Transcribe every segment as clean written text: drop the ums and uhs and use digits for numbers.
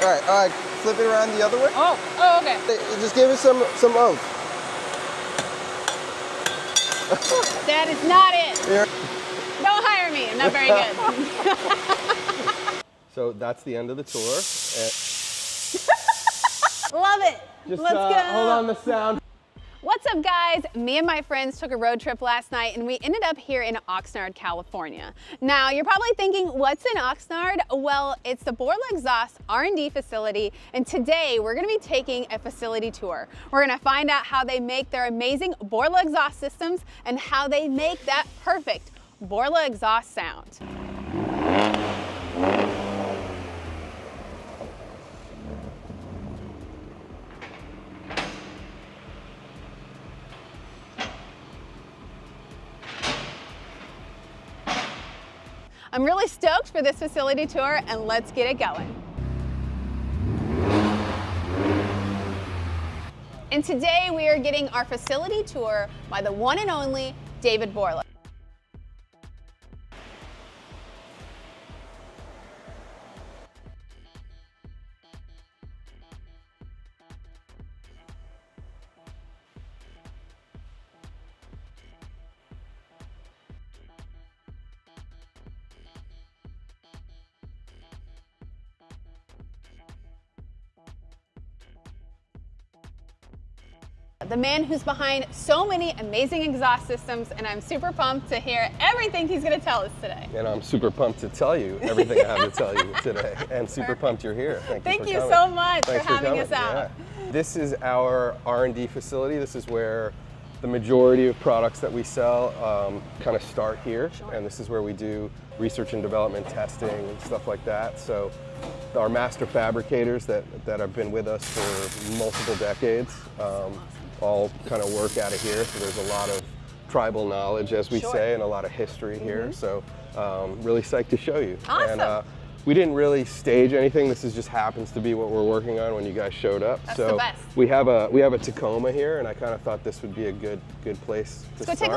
All right, flip it around the other way. Oh, okay. Just give it some oomph. That is not it. Here. Don't hire me. I'm not very good. So that's the end of the tour. Love it. Just Let's go. hold on the sound. What's up, guys? Me and my friends took a road trip last night and we ended up here in Oxnard, California. Now, you're probably thinking, what's in Oxnard? Well, it's the Borla Exhaust R&D facility, and today we're gonna be taking a facility tour. We're gonna find out how they make their amazing Borla exhaust systems and how they make that perfect Borla exhaust sound. I'm really stoked for this facility tour, and let's get it going. And today we are getting our facility tour by the one and only David Borla. The man who's behind so many amazing exhaust systems, and I'm super pumped to hear everything he's going to tell us today. And I'm super pumped to tell you everything I have to tell you today, and super pumped you're here. Thank you so much for having us out. Yeah. This is our R&D facility. This is where the majority of products that we sell kind of start here, and this is where we do research and development testing and stuff like that. So our master fabricators that have been with us for multiple decades all kind of work out of here. So there's a lot of tribal knowledge, as we say, and a lot of history here. So really psyched to show you. Awesome. And, we didn't really stage anything. This is just happens to be what we're working on when you guys showed up. That's so the best. we have a Tacoma here, and I kind of thought this would be a good place to Let's start. go take a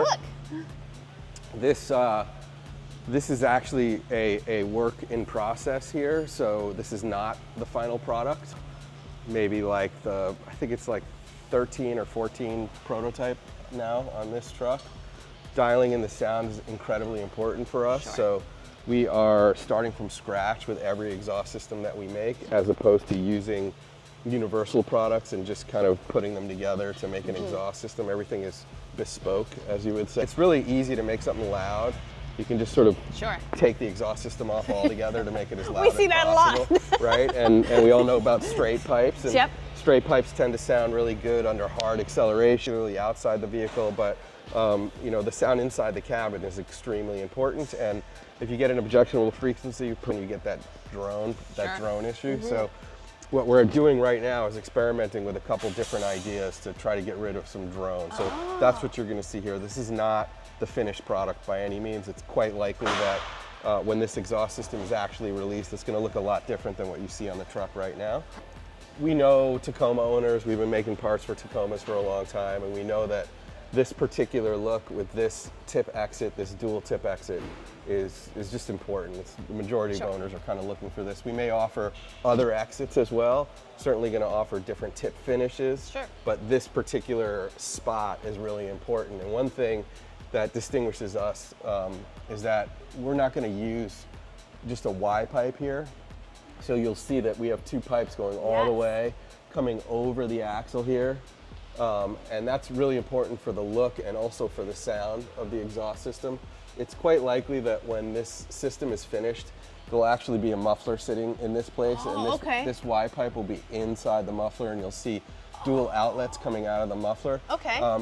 look. This is actually a work in process here. So this is not the final product. Maybe like I think it's like 13 or 14 prototype now on this truck. Dialing in the sound is incredibly important for us. Sure. So we are starting from scratch with every exhaust system that we make, as opposed to using universal products and just kind of putting them together to make an exhaust system. Everything is bespoke, as you would say. It's really easy to make something loud. You can just sort of take the exhaust system off altogether to make it as loud as possible. We see that a lot. Right? And we all know about straight pipes. And straight pipes tend to sound really good under hard acceleration, really outside the vehicle, but you know, the sound inside the cabin is extremely important. And if you get an objectionable frequency, you get that drone issue. So what we're doing right now is experimenting with a couple different ideas to try to get rid of some drones. So that's what you're going to see here. This is not the finished product by any means. It's quite likely that when this exhaust system is actually released, it's going to look a lot different than what you see on the truck right now. We know Tacoma owners. We've been making parts for Tacomas for a long time, and we know that this particular look with this tip exit, this dual tip exit, is just important. The majority of owners are kind of looking for this. We may offer other exits as well. Certainly going to offer different tip finishes, but this particular spot is really important. And one thing that distinguishes us is that we're not going to use just a Y pipe here. So you'll see that we have two pipes going all the way, coming over the axle here. And that's really important for the look and also for the sound of the exhaust system. It's quite likely that when this system is finished, there'll actually be a muffler sitting in this place, and this Y pipe will be inside the muffler, and you'll see dual outlets coming out of the muffler.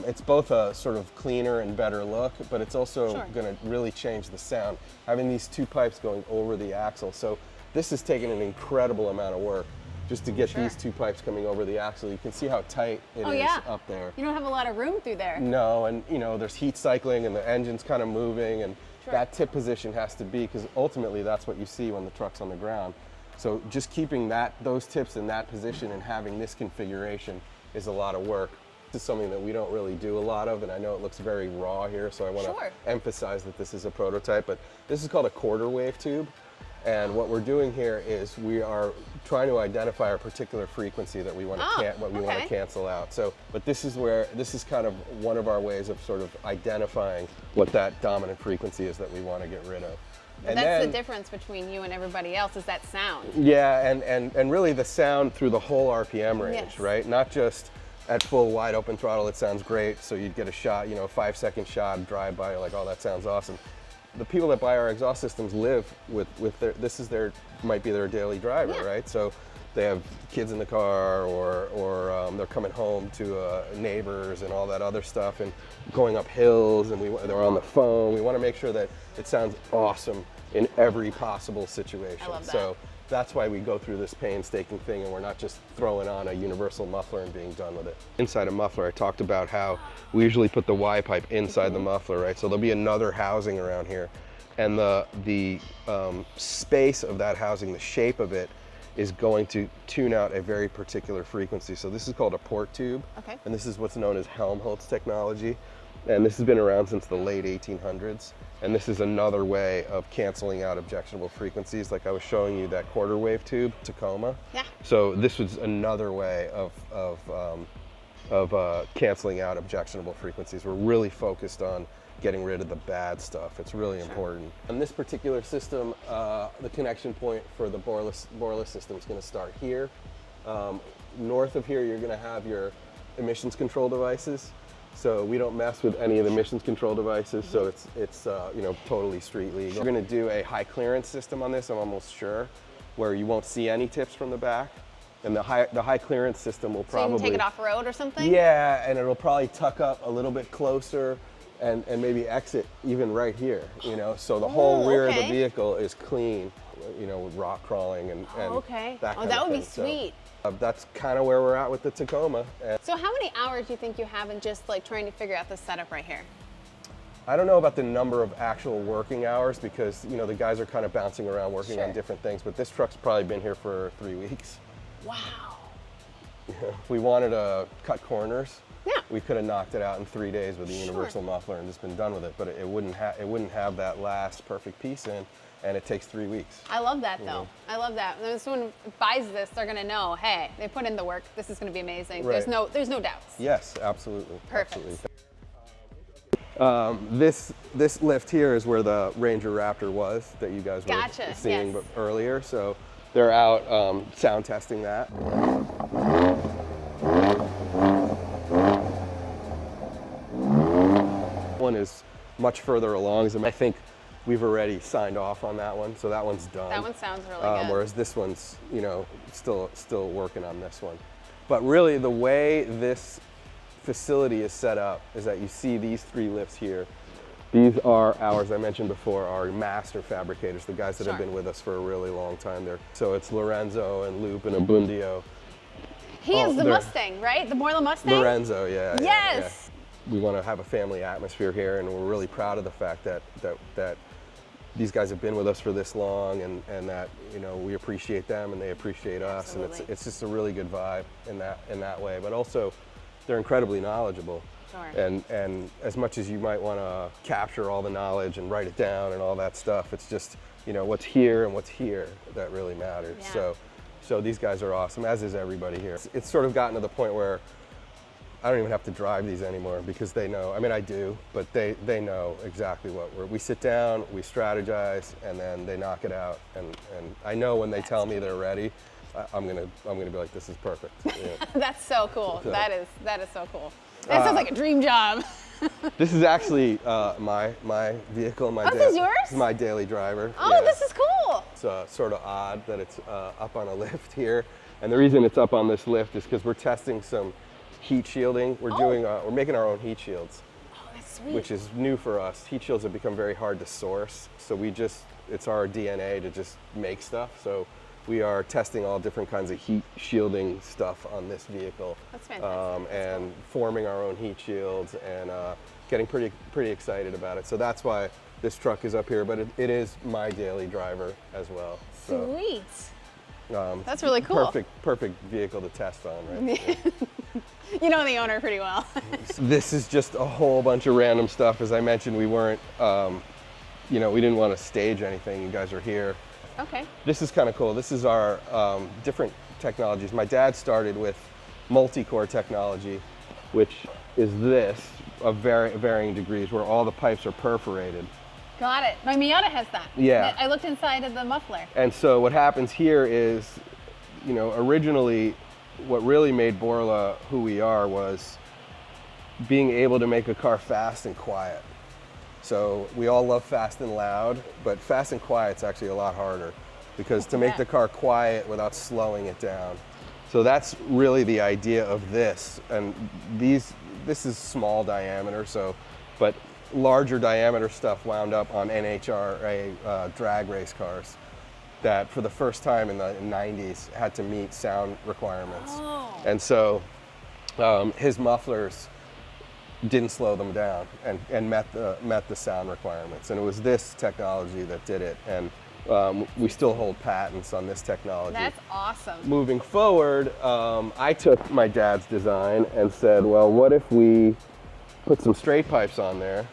It's both a sort of cleaner and better look, but it's also going to really change the sound, having these two pipes going over the axle. So this has taken an incredible amount of work just to get these two pipes coming over the axle. You can see how tight it is up there. You don't have a lot of room through there. No, and you know, there's heat cycling and the engine's kind of moving, and that tip position has to be, because ultimately that's what you see when the truck's on the ground. So just keeping those tips in that position and having this configuration is a lot of work. This is something that we don't really do a lot of, and I know it looks very raw here, so I want to emphasize that this is a prototype, but this is called a quarter wave tube. And what we're doing here is we are trying to identify a particular frequency that we want to want to cancel out. So, but this is kind of one of our ways of sort of identifying what that dominant frequency is that we want to get rid of. And that's the difference between you and everybody else, is that sound. Yeah, and really the sound through the whole RPM range, yes. right? Not just at full wide open throttle, it sounds great. So you'd get a shot, a 5-second shot, drive by, like, oh, that sounds awesome. The people that buy our exhaust systems live with might be their daily driver, yeah. Right? So they have kids in the car, or they're coming home to neighbors and all that other stuff, and going up hills, and they're on the phone. We want to make sure that it sounds awesome in every possible situation. I love that. So that's why we go through this painstaking thing, and we're not just throwing on a universal muffler and being done with it. Inside a muffler, I talked about how we usually put the Y pipe inside the muffler, right? So there'll be another housing around here, and the space of that housing, the shape of it, is going to tune out a very particular frequency. So this is called a port tube, okay. And this is what's known as Helmholtz technology, and this has been around since the late 1800s. And this is another way of canceling out objectionable frequencies. Like I was showing you that quarter wave tube, Tacoma. Yeah. So this was another way of canceling out objectionable frequencies. We're really focused on getting rid of the bad stuff. It's really important. On this particular system, the connection point for the Borla system is going to start here. North of here, you're going to have your emissions control devices. So we don't mess with any of the emissions control devices, so it's totally street legal. We're going to do a high clearance system on this, I'm almost sure, where you won't see any tips from the back. And the high clearance system will probably... So you can take it off road or something? Yeah, and it'll probably tuck up a little bit closer and maybe exit even right here, So the whole rear of the vehicle is clean, with rock crawling and that kind that of would be thing. sweet. So, that's kind of where we're at with the Tacoma. So how many hours do you think you have in just like trying to figure out the setup right here? I don't know about the number of actual working hours because, the guys are kind of bouncing around working on different things, but this truck's probably been here for 3 weeks. Wow. If we wanted to cut corners, yeah, we could have knocked it out in 3 days with a universal muffler and just been done with it, but it wouldn't have that last perfect piece in, and it takes 3 weeks. I love that though. I love that. When someone buys this, they're gonna know, hey, they put in the work. This is gonna be amazing. Right. There's no doubts. Yes, absolutely. Perfect. Absolutely. This lift here is where the Ranger Raptor was that you guys were seeing earlier. So they're out sound testing that. One is much further along. I think we've already signed off on that one, so that one's done. That one sounds really good. Whereas this one's, still working on this one. But really, the way this facility is set up is that you see these 3 lifts here. These are ours, I mentioned before, our master fabricators, the guys that have been with us for a really long time there. So it's Lorenzo and Loop and Abundio. He is the Mustang, right? The Borla Mustang? Lorenzo, yeah. Yes. Yeah. We want to have a family atmosphere here, and we're really proud of the fact that these guys have been with us for this long, and that we appreciate them and they appreciate us. Absolutely. And it's just a really good vibe in that way. But also, they're incredibly knowledgeable. Sure. And as much as you might want to capture all the knowledge and write it down and all that stuff, it's just what's here and what's here that really matters. Yeah. So these guys are awesome, as is everybody here. It's sort of gotten to the point where I don't even have to drive these anymore because they know. I mean, I do, but they know exactly what we sit down, we strategize, and then they knock it out. And I know when they tell me they're ready, I'm gonna be like, this is perfect. Yeah. That's so cool. That is so cool. That sounds like a dream job. This is actually my vehicle. This is yours? This is my daily driver. Oh, yeah. This is cool. It's sort of odd that it's up on a lift here, and the reason it's up on this lift is because we're testing some heat shielding. We're making our own heat shields. Oh, that's sweet. Which is new for us. Heat shields have become very hard to source, so it's our DNA to just make stuff. So we are testing all different kinds of heat shielding stuff on this vehicle. That's fantastic. And forming our own heat shields and getting pretty excited about it. So that's why this truck is up here, but it is my daily driver as well. So, sweet. That's really cool. Perfect vehicle to test on, right? Yeah. You know the owner pretty well. This is just a whole bunch of random stuff. As I mentioned, we weren't, we didn't want to stage anything. You guys are here Okay. This is kind of cool. This is our different technologies. My dad started with multi-core technology, which is this, of varying degrees, where all the pipes are perforated. Got it. My Miata has that. Yeah. I looked inside of the muffler. And so what happens here is, you know, originally what really made Borla who we are was being able to make a car fast and quiet. So we all love fast and loud, but fast and quiet's actually a lot harder, because to make the car quiet without slowing it down. So that's really the idea of this. And this is small diameter, but larger diameter stuff wound up on NHRA drag race cars that for the first time in the 90s had to meet sound requirements. Oh. And so his mufflers didn't slow them down and met the sound requirements. And it was this technology that did it. And we still hold patents on this technology. That's awesome. Moving forward, I took my dad's design and said, well, what if we put some straight pipes on there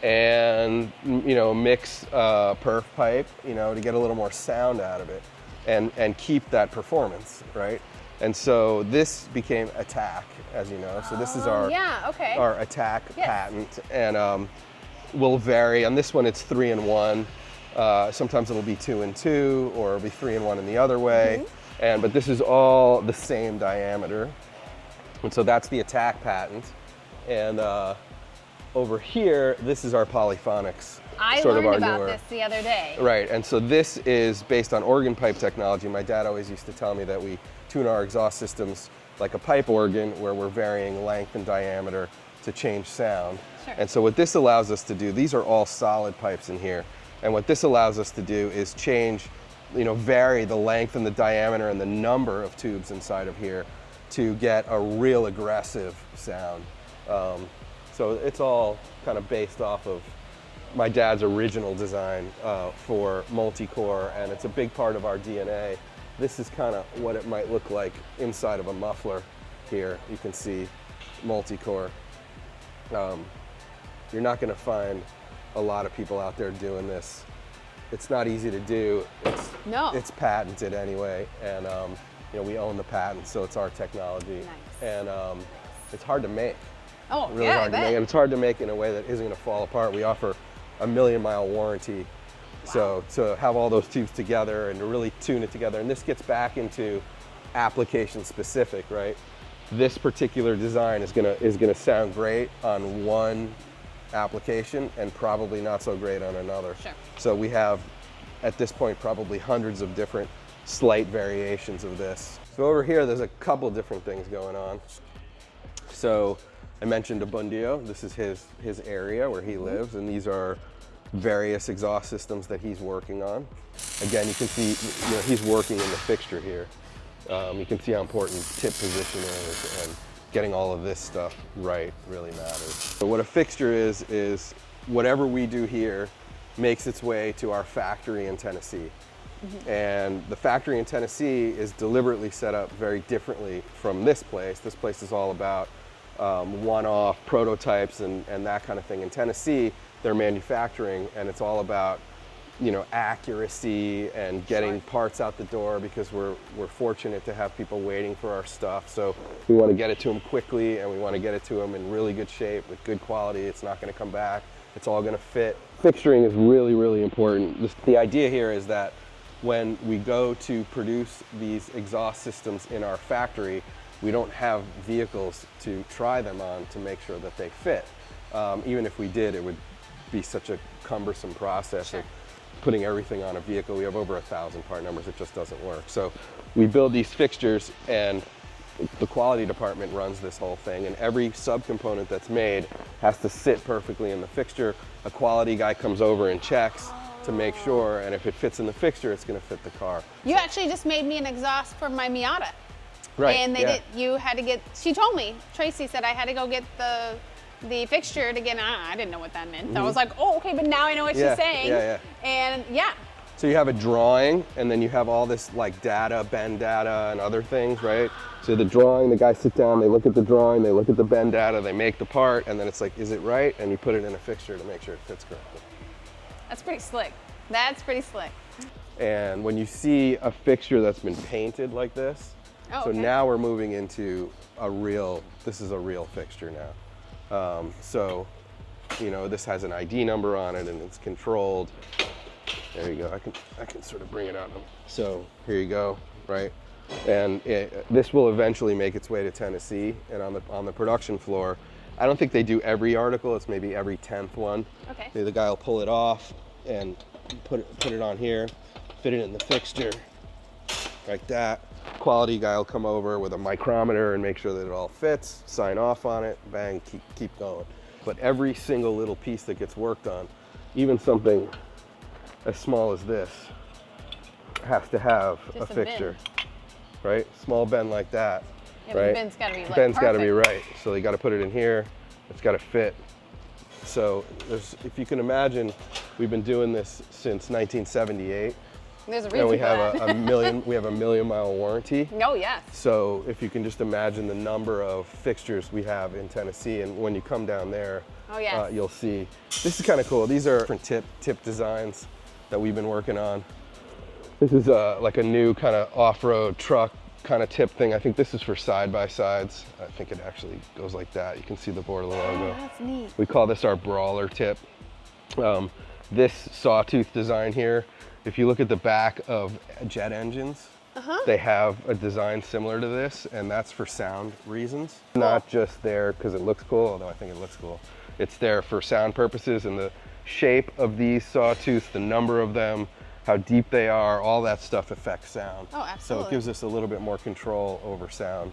and, you know, mix perf pipe, you know, to get a little more sound out of it and keep that performance, right? And so this became Attack, as you know. So this is our Attack patent, and will vary. On this one, it's 3-in-1. Sometimes it'll be 2-in-2, or it'll be 3-in-1 in the other way. But this is all the same diameter, and so that's the Attack patent. And over here, this is our Polyphonics. I learned about this the other day. Right, and so this is based on organ pipe technology. My dad always used to tell me that we tune our exhaust systems like a pipe organ, where we're varying length and diameter to change sound. Sure. And so what this allows us to do, these are all solid pipes in here, and what this allows us to do is change, you know, vary the length and the diameter and the number of tubes inside of here to get a real aggressive sound. So it's all kind of based off of my dad's original design for multi-core, and it's a big part of our DNA. This is kind of what it might look like inside of a muffler here. You can see multi-core. You're not going to find a lot of people out there doing this. It's not easy to do. It's patented anyway, and you know, we own the patent, so it's our technology. Nice. And it's hard to make. Oh, really yeah, hard to make, and it's hard to make in a way that isn't going to fall apart. We offer a 1,000,000-mile warranty. Wow. So to have all those tubes together and to really tune it together, and this gets back into application specific, right? This particular design is gonna sound great on one application and probably not so great on another. Sure. So we have, at this point, probably hundreds of different slight variations of this. So over here, there's a couple different things going on. So I mentioned Abundio. This is his area where he lives, and these are various exhaust systems that he's working on. Again, you can see, you know, he's working in the fixture here. You can see how important tip position is, and getting all of this stuff right really matters. So what a fixture is whatever we do here makes its way to our factory in Tennessee. And the factory in Tennessee is deliberately set up very differently from this place. This place is all about one-off prototypes and that kind of thing. In Tennessee, they're manufacturing, and it's all about, you know, accuracy and getting parts out the door, because we're fortunate to have people waiting for our stuff. So we want to get it to them quickly, and we want to get it to them in really good shape with good quality. It's not going to come back. It's all going to fit. Fixturing is really, really important. The idea here is that when we go to produce these exhaust systems in our factory, we don't have vehicles to try them on to make sure that they fit. Even if we did, it would be such a cumbersome process of putting everything on a vehicle. We have over 1,000 part numbers. It just doesn't work. So we build these fixtures, and the quality department runs this whole thing, and every subcomponent that's made has to sit perfectly in the fixture. A quality guy comes over and checks to make sure, and if it fits in the fixture, it's going to fit the car. You actually just made me an exhaust for my Miata. Right. And you had to get, she told me, Tracy said I had to go get the fixture to get, I didn't know what that meant. So I was like, oh, okay, but now I know what she's saying. And So you have a drawing, and then you have all this like data, bend data, and other things, right? So the drawing, the guys sit down, they look at the drawing, they look at the bend data, they make the part, and then it's like, is it right? And you put it in a fixture to make sure it fits correctly. That's pretty slick. That's pretty slick. And when you see a fixture that's been painted like this, so now we're moving into this is a real fixture now. So, you know, this has an ID number on it and it's controlled. There you go, I can sort of bring it out. So here you go, right? And this will eventually make its way to Tennessee, and on the production floor, I don't think they do every article, it's maybe every 10th one. Okay. The guy will pull it off and put it on here, fit it in the fixture, like that. Quality guy will come over with a micrometer and make sure that it all fits, sign off on it, bang, keep going. But every single little piece that gets worked on, even something as small as this, has to have a fixture, right? Small bend like that, right? The bend's gotta be like bend's gotta be right. So you gotta put it in here, it's gotta fit. So if you can imagine, we've been doing this since 1978. There's a reason and we for have that. we have a million-mile warranty. Oh, yes. So if you can just imagine the number of fixtures we have in Tennessee, and when you come down there, you'll see. This is kind of cool. These are different tip designs that we've been working on. This is like a new kind of off-road truck kind of tip thing. I think this is for side-by-sides. I think it actually goes like that. You can see the Borla logo. Oh, that's neat. We call this our brawler tip. This sawtooth design here, if you look at the back of jet engines, they have a design similar to this, and that's for sound reasons. Cool. Not just there because it looks cool, although I think it looks cool. It's there for sound purposes, and the shape of these sawtooths, the number of them, how deep they are, all that stuff affects sound. Oh, absolutely. So it gives us a little bit more control over sound.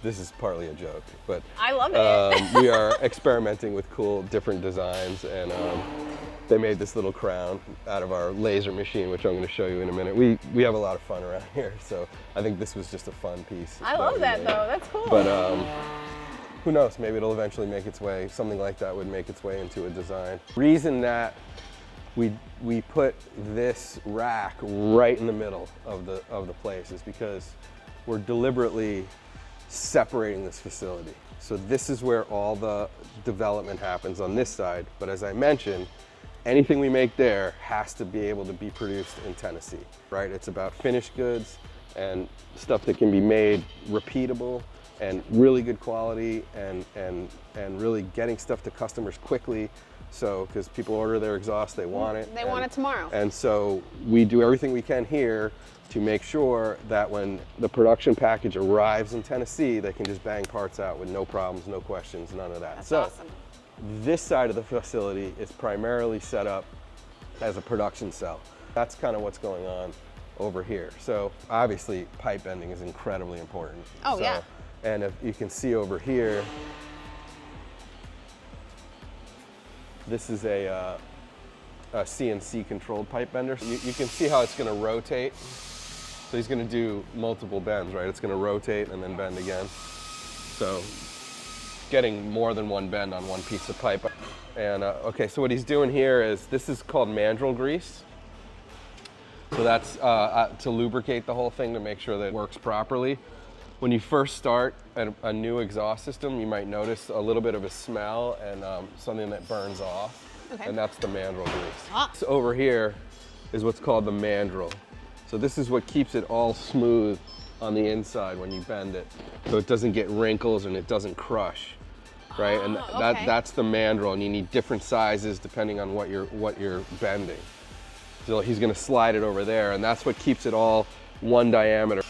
This is partly a joke, but I love it. we are experimenting with cool different designs, and they made this little crown out of our laser machine, which I'm going to show you in a minute. We have a lot of fun around here, so I think this was just a fun piece. I love that though, that's cool. But who knows, maybe it'll eventually make its way, something like that would make its way into a design. Reason that we put this rack right in the middle of the place is because we're deliberately separating this facility. So this is where all the development happens on this side, but as I mentioned, anything we make there has to be able to be produced in Tennessee, right? It's about finished goods and stuff that can be made repeatable and really good quality, and really getting stuff to customers quickly. So, because people order their exhaust, they want it. They want it tomorrow. And so we do everything we can here to make sure that when the production package arrives in Tennessee, they can just bang parts out with no problems, no questions, none of that. That's so, awesome. This side of the facility is primarily set up as a production cell. That's kind of what's going on over here. So obviously pipe bending is incredibly important. Oh, yeah. And if you can see over here, this is a CNC controlled pipe bender. You can see how it's going to rotate. So he's going to do multiple bends, right? It's going to rotate and then bend again. So getting more than one bend on one piece of pipe. And okay, so what he's doing here is, this is called mandrel grease. So that's to lubricate the whole thing to make sure that it works properly. When you first start a new exhaust system, you might notice a little bit of a smell and something that burns off. Okay. And that's the mandrel grease. Ah. So over here is what's called the mandrel. So this is what keeps it all smooth on the inside when you bend it, so it doesn't get wrinkles and it doesn't crush, right? And that's the mandrel, and you need different sizes depending on what you're bending. So he's going to slide it over there, and that's what keeps it all one diameter.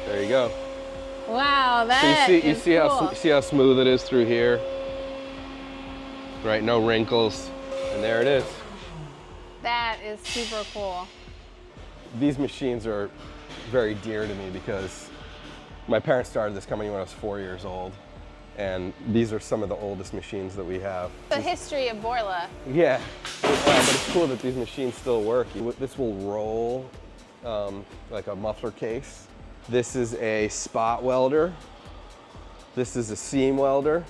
There you go. Wow, that so you is see cool. see how smooth it is through here, right? No wrinkles, and there it is. That is super cool. These machines are very dear to me because my parents started this company when I was 4 years old, and these are some of the oldest machines that we have. The history of Borla. Yeah, but it's cool that these machines still work. This will roll like a muffler case. This is a spot welder. This is a seam welder.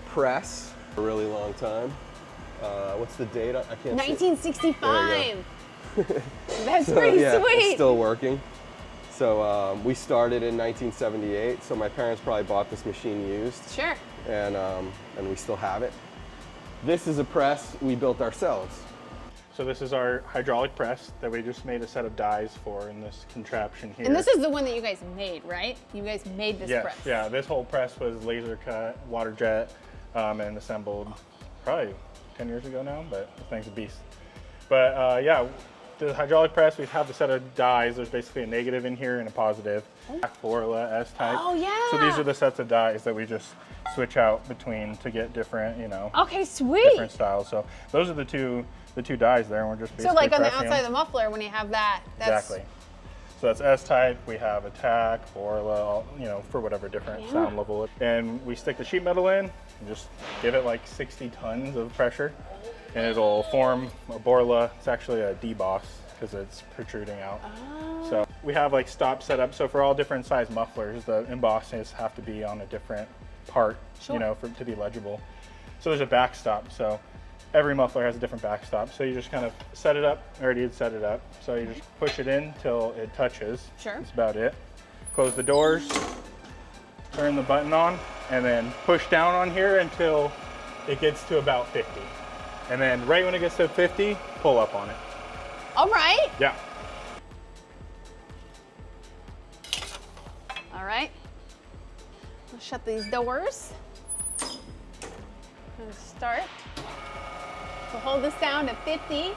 Press, a really long time. What's the date? I can't 1965. That's so, pretty yeah, sweet. It's still working. So we started in 1978. So my parents probably bought this machine used. Sure. And we still have it. This is a press we built ourselves. So this is our hydraulic press that we just made a set of dies for in this contraption here. And this is the one that you guys made, right? You guys made this press. Yeah, this whole press was laser cut, water jet, and assembled probably 10 years ago now, but the thing's a beast. But yeah, the hydraulic press, we have a set of dies. There's basically a negative in here and a positive. Borla S-type. Oh, yeah. So these are the sets of dies that we just switch out between to get different, you know, okay, sweet. different styles. So those are the two dies there, and we're just basically So like on the pressing outside them. of the muffler, when you have that, that's... Exactly. So that's S-type, we have attack, Borla, you know, for whatever different sound level. And we stick the sheet metal in and just give it like 60 tons of pressure, and it'll form a Borla. It's actually a deboss because it's protruding out. Oh. So we have like stops set up. So for all different size mufflers, the embossings have to be on a different part, you know, to be legible. So there's a backstop. So every muffler has a different backstop. So you just kind of set it up. I already had set it up. So you just push it in till it touches. Sure. That's about it. Close the doors, turn the button on, and then push down on here until it gets to about 50. And then right when it gets to 50, pull up on it. All right. Yeah. All right. We'll shut these doors. And start. So hold this down to 50.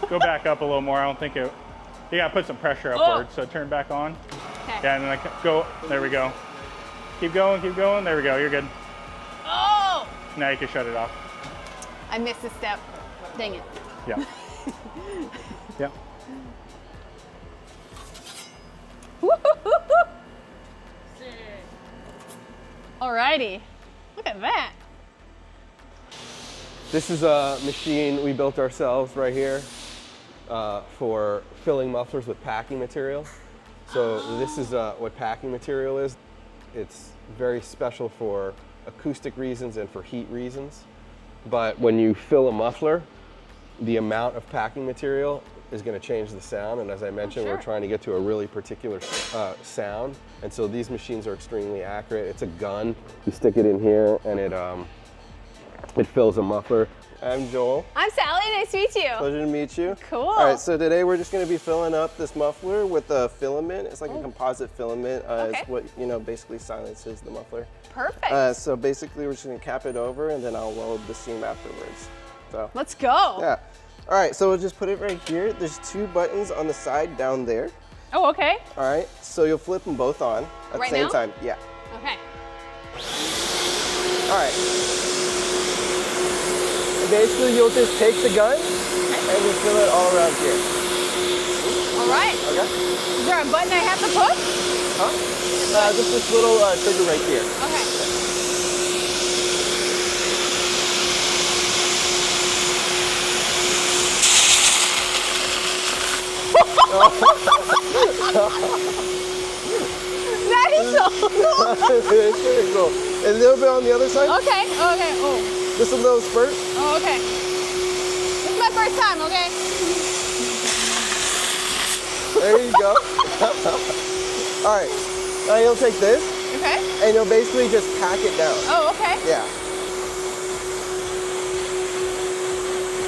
Go back up a little more. I don't think it, you gotta put some pressure upward. So turn back on. Okay. Yeah, and then go, there we go. Keep going, there we go, you're good. Oh! Now you can shut it off. I missed a step. Dang it. Yeah. Yeah. Alrighty. Look at that. This is a machine we built ourselves right here for filling mufflers with packing material. So this is what packing material is. It's very special for acoustic reasons and for heat reasons. But when you fill a muffler, the amount of packing material is going to change the sound. And as I mentioned, we're trying to get to a really particular sound. And so these machines are extremely accurate. It's a gun. You stick it in here and it fills a muffler. I'm Joel. I'm Sally. Nice to meet you. Pleasure to meet you. Cool. All right, so today we're just going to be filling up this muffler with a filament. It's like a composite filament. It's what, you know, basically silences the muffler. Perfect. So basically we're just going to cap it over and then I'll weld the seam afterwards. So Let's go. yeah. All right, so we'll just put it right here. There's 2 buttons on the side down there. Oh, okay. All right, so you'll flip them both on at Right the same now? time. Yeah. Okay. All right. And basically, you'll just take the gun and just fill it all around here. All right. Okay? Is there a button I have to push? Huh? Just this little trigger right here. Okay. That is so cool. It's very cool. And a little bit on the other side. Okay. Okay. Oh. Just a little spurt. Oh, okay. This is my first time, okay? There you go. All right. Now you'll take this Okay. and you'll basically just pack it down. Oh, okay. Yeah.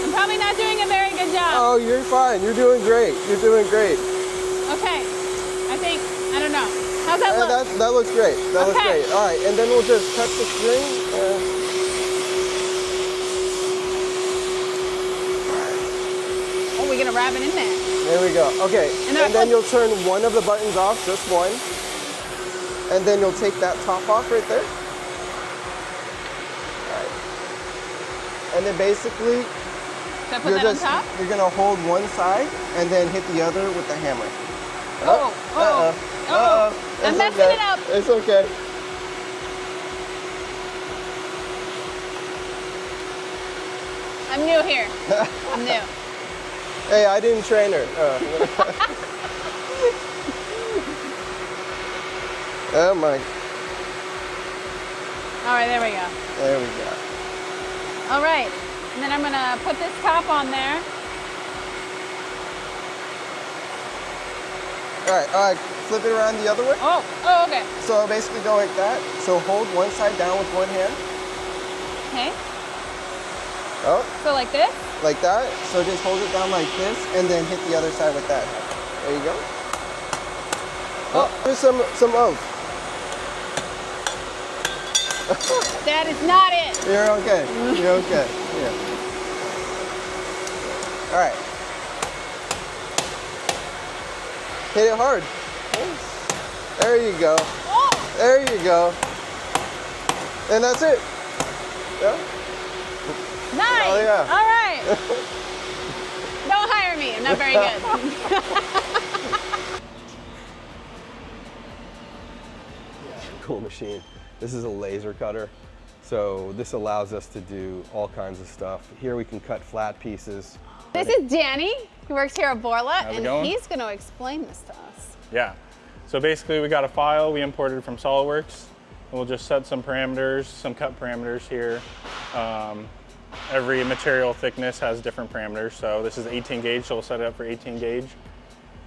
I'm probably not doing a very good job. Oh, you're fine. You're doing great. You're doing great. Okay. I think, I don't know. How's that look? That looks great. That looks Okay. great. All right, and then we'll just cut the string. grab it in there. There we go. Okay, and then you'll turn one of the buttons off, just one. And then you'll take that top off right there. All right. And then basically, you're gonna hold one side and then hit the other with the hammer. I'm messing it up. It's okay. I'm new here. I'm new. Hey, I didn't train her. Oh my. All right, there we go. There we go. All right, and then I'm gonna put this top on there. All right, flip it around the other way. Oh, okay. So basically go like that. So hold one side down with one hand. Okay. Oh. So like this? Like that. So just hold it down like this and then hit the other side with that. There you go. Oh, there's some of. That is not it. You're okay. You're okay. Yeah. All right. Hit it hard. There you go. Oh. There you go. And that's it. Yeah. Nice. Oh, yeah. All right. Don't hire me. I'm not very good. Cool machine. This is a laser cutter. So this allows us to do all kinds of stuff. Here we can cut flat pieces. This is Danny. He works here at Borla, How's it and going? he's going to explain this to us. Yeah. So basically we got a file we imported from SolidWorks. And we'll just set some parameters, some cut parameters here. Every material thickness has different parameters. So this is 18 gauge, so we'll set it up for 18 gauge.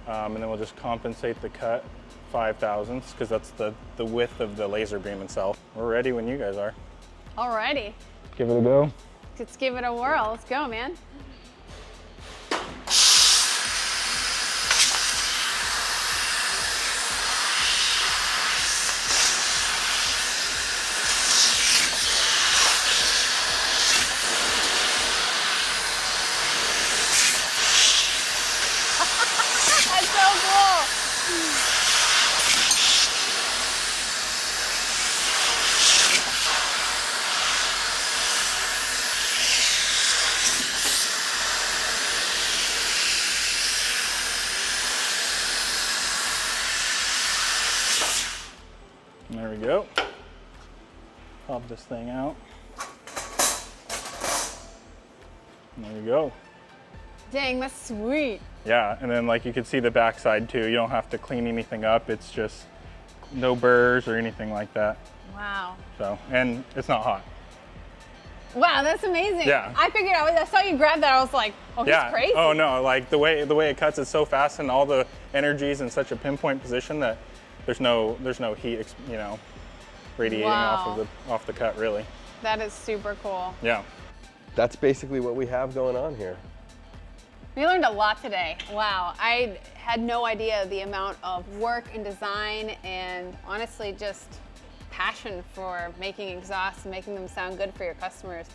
And then we'll just compensate the cut 5 thousandths because that's the width of the laser beam itself. We're ready when you guys are. Alrighty. Give it a go. Let's give it a whirl. Let's go, man. That's so cool. There we go. Pop this thing out. There we go. Dang, that's sweet. Yeah, and then like you can see the backside too. You don't have to clean anything up. It's just no burrs or anything like that. Wow. So, and it's not hot. Wow, that's amazing. Yeah. I figured I saw you grab that. I was like, oh, he's crazy. Oh no, like the way it cuts is so fast and all the energy's in such a pinpoint position that there's no heat, you know, radiating off the cut really. That is super cool. Yeah. That's basically what we have going on here. We learned a lot today. Wow, I had no idea the amount of work and design and honestly just passion for making exhausts and making them sound good for your customers.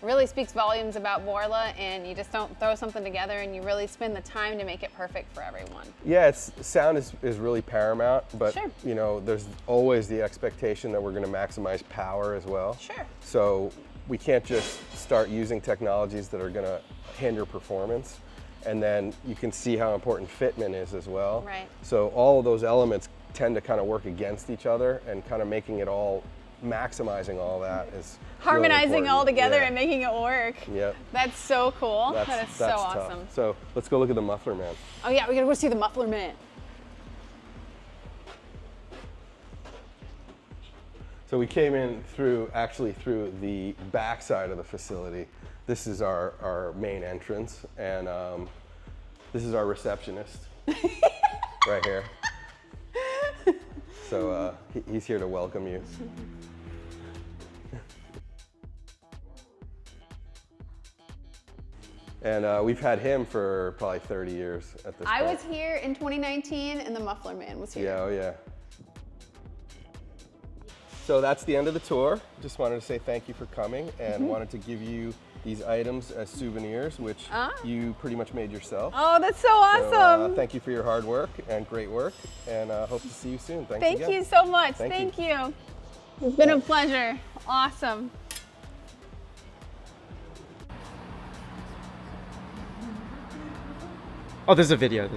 Really speaks volumes about Borla, and you just don't throw something together and you really spend the time to make it perfect for everyone. Yeah, sound is really paramount, but Sure. you know, there's always the expectation that we're going to maximize power as well. Sure. So we can't just start using technologies that are going to hinder performance. And then you can see how important fitment is as well. Right. So all of those elements tend to kind of work against each other, and kind of making it all, maximizing all that is Harmonizing really all together yeah. and making it work. Yep. That's so cool. That is so that's awesome. tough. So let's go look at the muffler man. Oh yeah, we gotta go see the muffler man. So we came in actually through the back side of the facility. This is our main entrance, and this is our receptionist right here. So he's here to welcome you. And we've had him for probably 30 years at this point. I was here in 2019 and the muffler man was here. Yeah, oh yeah. So that's the end of the tour. Just wanted to say thank you for coming and wanted to give you these items as souvenirs, which you pretty much made yourself. Oh, that's so awesome. So, thank you for your hard work and great work, and hope to see you soon. Thanks Thank again. you so much. Thank you. you. It's been a pleasure. Awesome. Oh, there's a video.